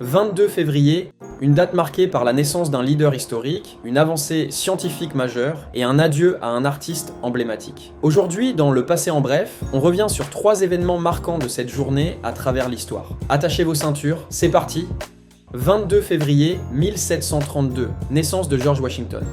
22 février, une date marquée par la naissance d'un leader historique, une avancée scientifique majeure et un adieu à un artiste emblématique. Aujourd'hui, dans Le Passé en bref, on revient sur 3 événements marquants de cette journée à travers l'histoire. Attachez vos ceintures, c'est parti. 22 février 1732, naissance de George Washington.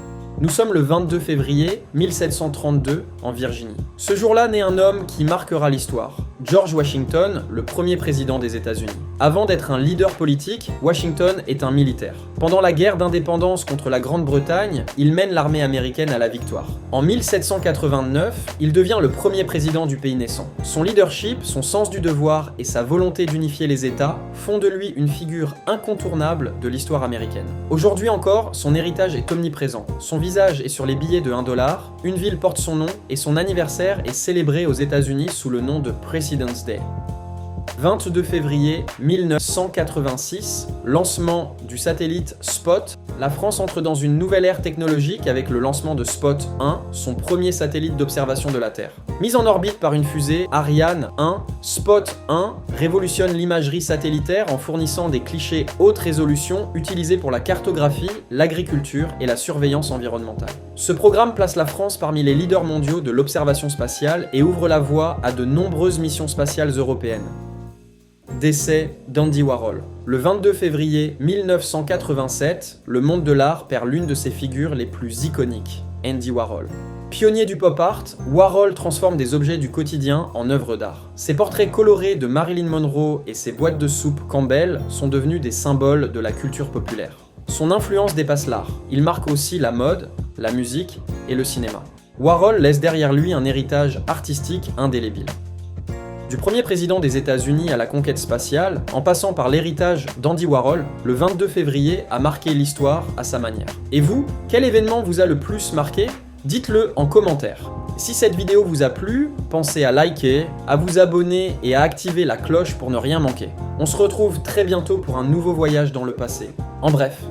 Nous sommes le 22 février 1732 en Virginie. Ce jour-là naît un homme qui marquera l'histoire. George Washington, le premier président des États-Unis. Avant d'être un leader politique, Washington est un militaire. Pendant la guerre d'indépendance contre la Grande-Bretagne, il mène l'armée américaine à la victoire. En 1789, il devient le premier président du pays naissant. Son leadership, son sens du devoir et sa volonté d'unifier les États font de lui une figure incontournable de l'histoire américaine. Aujourd'hui encore, son héritage est omniprésent. Son visage est sur les billets de 1 $, une ville porte son nom et son anniversaire est célébré aux États-Unis sous le nom de President's Day. 22 février 1986, lancement du satellite Spot. La France entre dans une nouvelle ère technologique avec le lancement de Spot 1, son premier satellite d'observation de la Terre. Mise en orbite par une fusée Ariane 1, Spot 1 révolutionne l'imagerie satellitaire en fournissant des clichés haute résolution utilisés pour la cartographie, l'agriculture et la surveillance environnementale. Ce programme place la France parmi les leaders mondiaux de l'observation spatiale et ouvre la voie à de nombreuses missions spatiales européennes. Décès d'Andy Warhol. Le 22 février 1987, le monde de l'art perd l'une de ses figures les plus iconiques, Andy Warhol. Pionnier du pop art, Warhol transforme des objets du quotidien en œuvres d'art. Ses portraits colorés de Marilyn Monroe et ses boîtes de soupe Campbell sont devenus des symboles de la culture populaire. Son influence dépasse l'art. Il marque aussi la mode, la musique et le cinéma. Warhol laisse derrière lui un héritage artistique indélébile. Du premier président des États-Unis à la conquête spatiale, en passant par l'héritage d'Andy Warhol, le 22 février a marqué l'histoire à sa manière. Et vous, quel événement vous a le plus marqué ? Dites-le en commentaire. Si cette vidéo vous a plu, pensez à liker, à vous abonner et à activer la cloche pour ne rien manquer. On se retrouve très bientôt pour un nouveau voyage dans le passé. En bref.